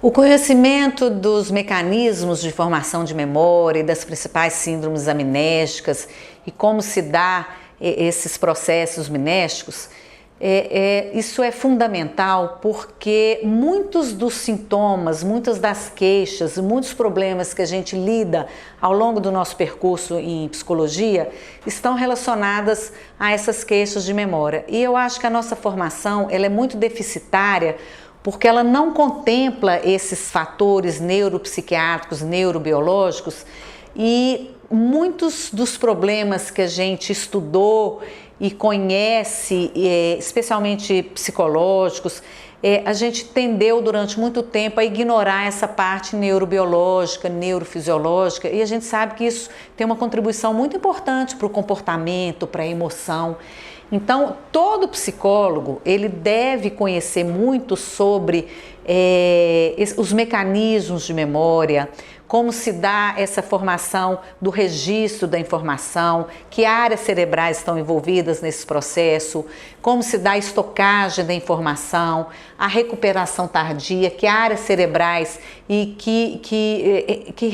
O conhecimento dos mecanismos de formação de memória e das principais síndromes amnésicas e como se dá esses processos amnésicos, isso é fundamental porque muitos dos sintomas, muitas das queixas, muitos problemas que a gente lida ao longo do nosso percurso em psicologia estão relacionadas a essas queixas de memória. E eu acho que a nossa formação ela é muito deficitária porque ela não contempla esses fatores neuropsiquiátricos, neurobiológicos e muitos dos problemas que a gente estudou e conhece, especialmente psicológicos, a gente tendeu durante muito tempo a ignorar essa parte neurobiológica, neurofisiológica, e a gente sabe que isso tem uma contribuição muito importante para o comportamento, para a emoção. Então, todo psicólogo, ele deve conhecer muito sobre os mecanismos de memória, como se dá essa formação do registro da informação, que áreas cerebrais estão envolvidas nesse processo, como se dá a estocagem da informação, a recuperação tardia, que áreas cerebrais e que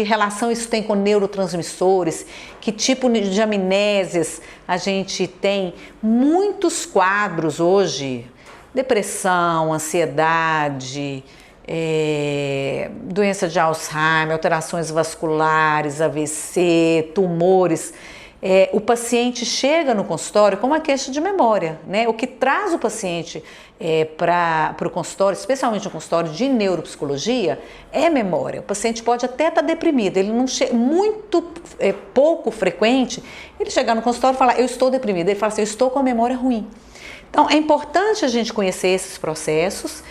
relação isso tem com neurotransmissores, que tipo de amnésias a gente tem. Muitos quadros hoje, depressão, ansiedade, doença de Alzheimer, alterações vasculares, AVC, tumores. O paciente chega no consultório com uma queixa de memória, né? O que traz o paciente para o consultório, especialmente no consultório de neuropsicologia, é memória. O paciente pode até estar deprimido, ele não pouco frequente ele chegar no consultório e falar, eu estou deprimido, ele fala assim, eu estou com a memória ruim. Então é importante a gente conhecer esses processos,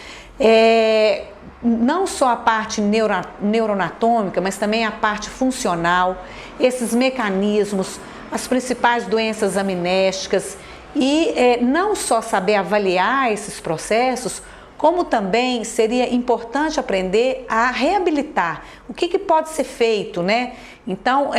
não só a parte neuroanatômica, mas também a parte funcional, esses mecanismos, as principais doenças amnésicas e não só saber avaliar esses processos, como também seria importante aprender a reabilitar. O que pode ser feito, né? Então,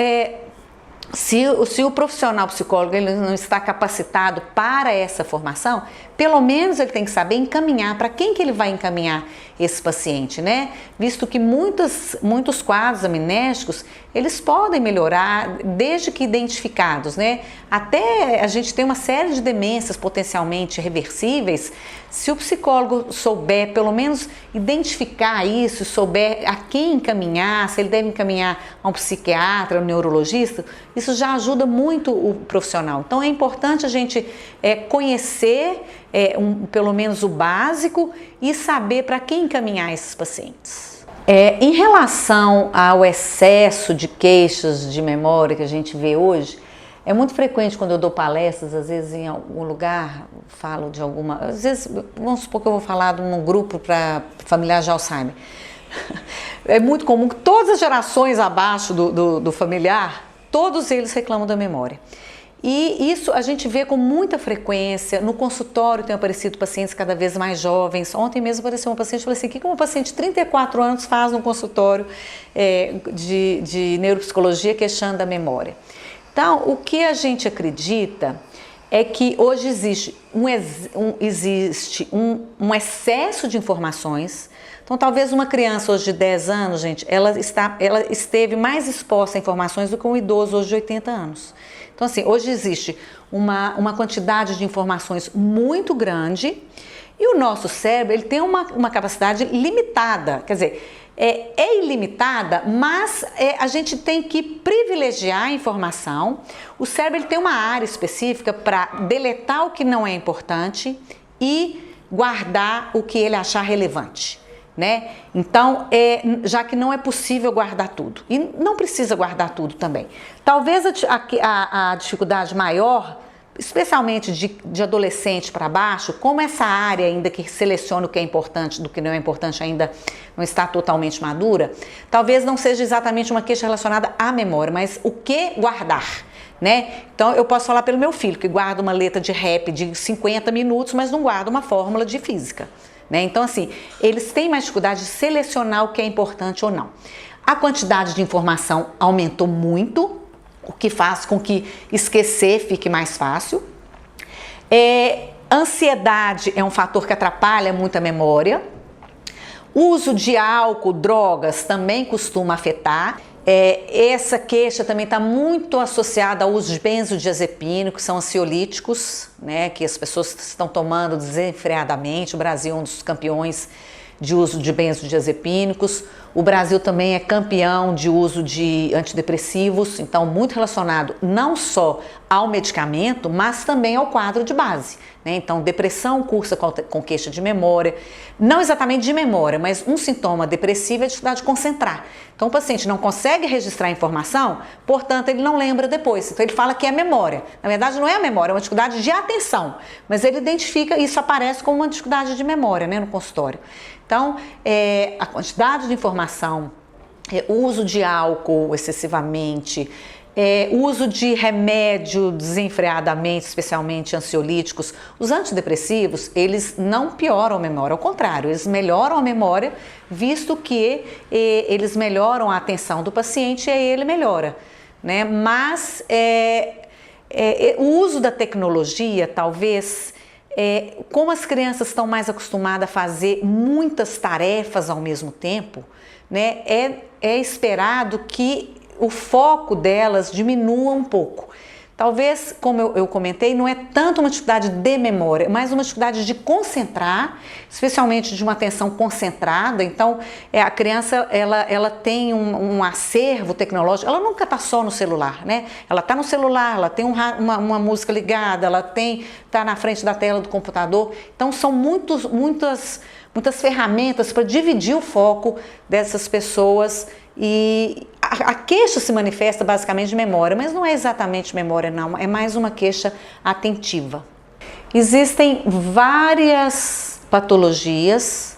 se o profissional psicólogo ele não está capacitado para essa formação, pelo menos ele tem que saber encaminhar, para quem que ele vai encaminhar esse paciente, né? Visto que muitos quadros amnésicos, eles podem melhorar desde que identificados, né? Até a gente tem uma série de demências potencialmente reversíveis, se o psicólogo souber pelo menos identificar isso, souber a quem encaminhar, se ele deve encaminhar a um psiquiatra, a um neurologista, isso já ajuda muito o profissional. Então é importante a gente conhecer pelo menos o básico e saber para quem encaminhar esses pacientes. Em relação ao excesso de queixas de memória que a gente vê hoje, é muito frequente quando eu dou palestras, às vezes em algum lugar, falo de alguma... Às vezes, vamos supor que eu vou falar de um grupo para familiar de Alzheimer. É muito comum que todas as gerações abaixo do familiar, todos eles reclamam da memória. E isso a gente vê com muita frequência. No consultório tem aparecido pacientes cada vez mais jovens. Ontem mesmo apareceu uma paciente e falei assim, o que uma paciente de 34 anos faz no consultório de neuropsicologia queixando da memória? Então, o que a gente acredita é que hoje existe um excesso de informações. Então, talvez uma criança hoje de 10 anos, gente, ela esteve mais exposta a informações do que um idoso hoje de 80 anos. Então, assim, hoje existe uma quantidade de informações muito grande e o nosso cérebro ele tem uma capacidade limitada, quer dizer, é ilimitada, mas a gente tem que privilegiar a informação. O cérebro ele tem uma área específica para deletar o que não é importante e guardar o que ele achar relevante, né? Então, já que não é possível guardar tudo, e não precisa guardar tudo também. Talvez a dificuldade maior, especialmente de adolescente para baixo, como essa área ainda que seleciona o que é importante do que não é importante ainda não está totalmente madura, talvez não seja exatamente uma queixa relacionada à memória, mas o que guardar, né? Então eu posso falar pelo meu filho, que guarda uma letra de rap de 50 minutos, mas não guarda uma fórmula de física, né? Então assim, eles têm mais dificuldade de selecionar o que é importante ou não. A quantidade de informação aumentou muito, o que faz com que esquecer fique mais fácil. Ansiedade é um fator que atrapalha muito a memória. Uso de álcool, drogas também costuma afetar. Essa queixa também está muito associada ao uso de benzodiazepínicos, que são ansiolíticos, né, que as pessoas estão tomando desenfreadamente. O Brasil é um dos campeões de uso de benzodiazepínicos. O Brasil também é campeão de uso de antidepressivos, então muito relacionado não só ao medicamento, mas também ao quadro de base, né? Então depressão cursa com queixa de memória, não exatamente de memória, mas um sintoma depressivo é a dificuldade de concentrar. Então o paciente não consegue registrar a informação, portanto ele não lembra depois, então ele fala que é memória. Na verdade não é a memória, é uma dificuldade de atenção, mas ele identifica, isso aparece como uma dificuldade de memória, né, no consultório. Então, a quantidade de informação, uso de álcool excessivamente, uso de remédio desenfreadamente, especialmente ansiolíticos. Os antidepressivos, eles não pioram a memória, ao contrário, eles melhoram a memória, visto que eles melhoram a atenção do paciente e aí ele melhora, né? Mas o uso da tecnologia, talvez... como as crianças estão mais acostumadas a fazer muitas tarefas ao mesmo tempo, né, é esperado que o foco delas diminua um pouco. Talvez, como eu comentei, não é tanto uma dificuldade de memória, mas uma dificuldade de concentrar, especialmente de uma atenção concentrada. Então, a criança ela tem um acervo tecnológico, ela nunca está só no celular, né? Ela está no celular, ela tem uma música ligada, ela está na frente da tela do computador. Então, são muitas ferramentas para dividir o foco dessas pessoas. E a queixa se manifesta basicamente de memória, mas não é exatamente memória não, é mais uma queixa atentiva. Existem várias patologias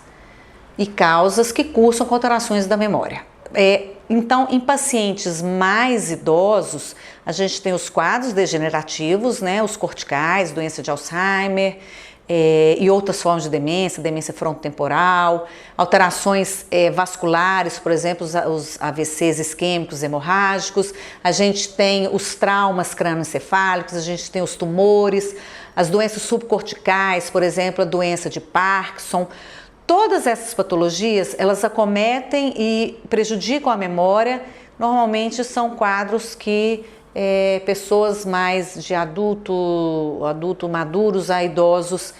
e causas que cursam com alterações da memória. Então, em pacientes mais idosos, a gente tem os quadros degenerativos, né, os corticais, doença de Alzheimer, e outras formas de demência frontotemporal, alterações vasculares, por exemplo, os AVCs isquêmicos hemorrágicos, a gente tem os traumas crânioencefálicos, a gente tem os tumores, as doenças subcorticais, por exemplo, a doença de Parkinson. Todas essas patologias, elas acometem e prejudicam a memória. Normalmente são quadros que pessoas mais de adulto maduros a idosos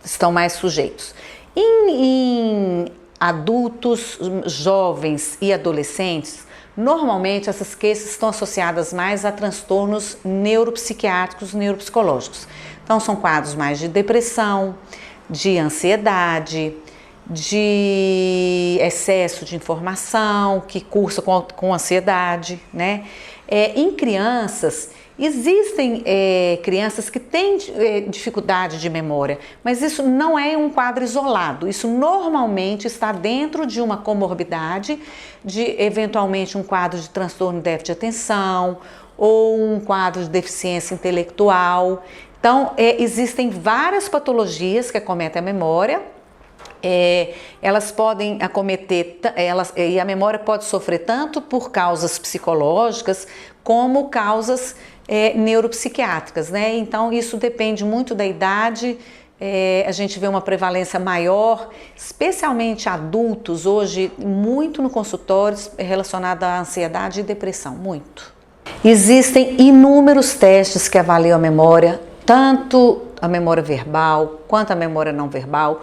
estão mais sujeitos. Em adultos, jovens e adolescentes, normalmente essas queixas estão associadas mais a transtornos neuropsiquiátricos, neuropsicológicos. Então são quadros mais de depressão, de ansiedade, de excesso de informação, que cursa com ansiedade, né? Em crianças, existem crianças que têm dificuldade de memória, mas isso não é um quadro isolado, isso normalmente está dentro de uma comorbidade, de eventualmente um quadro de transtorno de déficit de atenção ou um quadro de deficiência intelectual. Então, existem várias patologias que acometem a memória. Elas podem acometer, e a memória pode sofrer tanto por causas psicológicas como causas neuropsiquiátricas, né? Então isso depende muito da idade. A gente vê uma prevalência maior, especialmente adultos hoje, muito no consultório relacionado à ansiedade e depressão, muito. Existem inúmeros testes que avaliam a memória, tanto a memória verbal quanto a memória não verbal,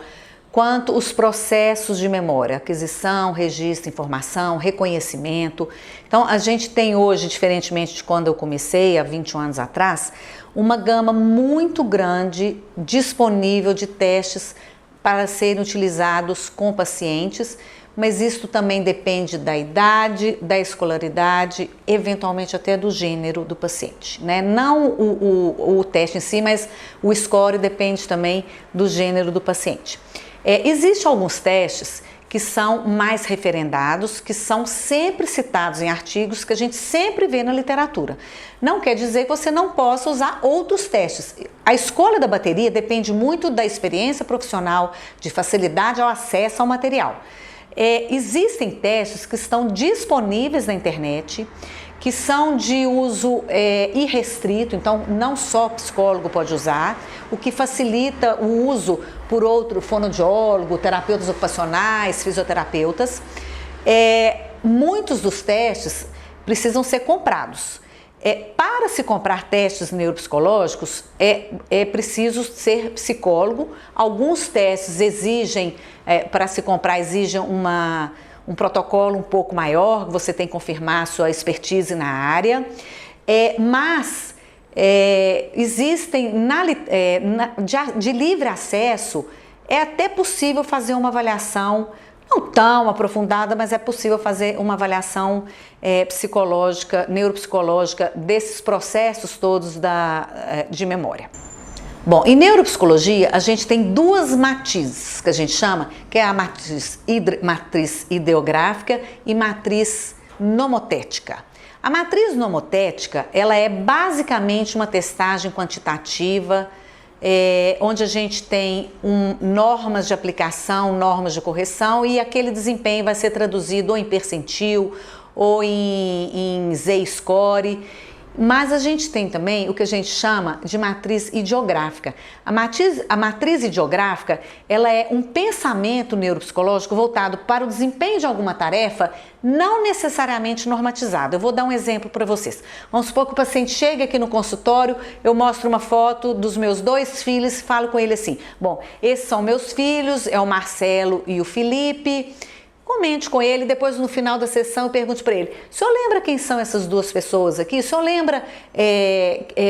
quanto os processos de memória, aquisição, registro, informação, reconhecimento. Então, a gente tem hoje, diferentemente de quando eu comecei, há 21 anos atrás, uma gama muito grande disponível de testes para serem utilizados com pacientes, mas isso também depende da idade, da escolaridade, eventualmente até do gênero do paciente, né? Não o teste em si, mas o score depende também do gênero do paciente. Existem alguns testes que são mais referendados, que são sempre citados em artigos que a gente sempre vê na literatura. Não quer dizer que você não possa usar outros testes. A escolha da bateria depende muito da experiência profissional, de facilidade ao acesso ao material. Existem testes que estão disponíveis na internet, que são de uso irrestrito, então não só psicólogo pode usar, o que facilita o uso por outro fonoaudiólogo, terapeutas ocupacionais, fisioterapeutas. Muitos dos testes precisam ser comprados. Para se comprar testes neuropsicológicos, é preciso ser psicólogo. Alguns testes exigem, para se comprar, exigem um protocolo um pouco maior, você tem que confirmar sua expertise na área, mas existem de livre acesso, é até possível fazer uma avaliação, não tão aprofundada, mas é possível fazer uma avaliação psicológica, neuropsicológica desses processos todos de memória. Bom, em neuropsicologia a gente tem duas matrizes que a gente chama, que é a matriz ideográfica e matriz nomotética. A matriz nomotética, ela é basicamente uma testagem quantitativa, onde a gente tem normas de aplicação, normas de correção, e aquele desempenho vai ser traduzido ou em percentil ou em Z-score. Mas a gente tem também o que a gente chama de matriz ideográfica. A matriz ideográfica, ela é um pensamento neuropsicológico voltado para o desempenho de alguma tarefa, não necessariamente normatizado. Eu vou dar um exemplo para vocês. Vamos supor que o paciente chega aqui no consultório, eu mostro uma foto dos meus 2 filhos e falo com ele assim: bom, esses são meus filhos, é o Marcelo e o Felipe. Comente com ele, depois no final da sessão eu pergunto para ele: o senhor lembra quem são essas 2 pessoas aqui? O senhor lembra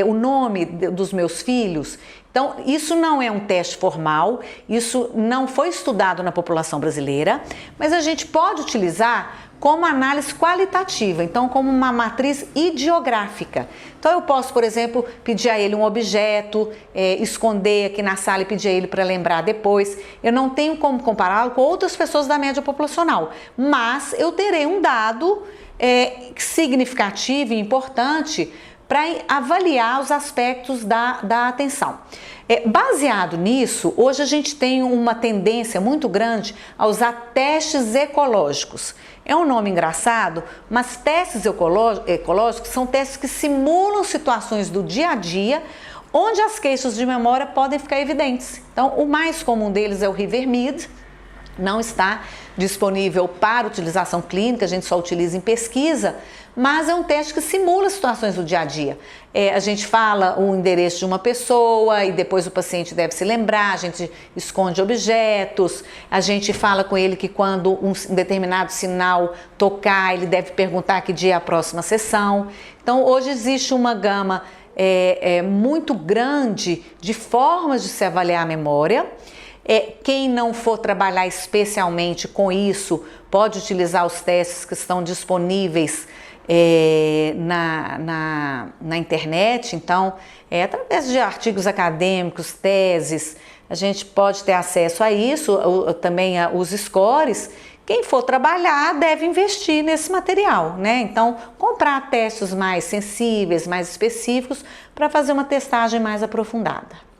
o nome dos meus filhos? Então, isso não é um teste formal, isso não foi estudado na população brasileira, mas a gente pode utilizar como análise qualitativa, então como uma matriz ideográfica. Então eu posso, por exemplo, pedir a ele um objeto, esconder aqui na sala e pedir a ele para lembrar depois. Eu não tenho como compará-lo com outras pessoas da média populacional, mas eu terei um dado significativo e importante para avaliar os aspectos da atenção. Baseado nisso, hoje a gente tem uma tendência muito grande a usar testes ecológicos. É um nome engraçado, mas testes ecológicos são testes que simulam situações do dia a dia, onde as queixas de memória podem ficar evidentes. Então, o mais comum deles é o Rivermead. Não está disponível para utilização clínica, a gente só utiliza em pesquisa, mas é um teste que simula situações do dia a dia. A gente fala o endereço de uma pessoa e depois o paciente deve se lembrar, a gente esconde objetos, a gente fala com ele que quando um determinado sinal tocar, ele deve perguntar que dia é a próxima sessão. Então, hoje existe uma gama muito grande de formas de se avaliar a memória. Quem não for trabalhar especialmente com isso pode utilizar os testes que estão disponíveis na internet. Então, através de artigos acadêmicos, teses, a gente pode ter acesso a isso, também os scores. Quem for trabalhar deve investir nesse material, né? Então, comprar testes mais sensíveis, mais específicos, para fazer uma testagem mais aprofundada.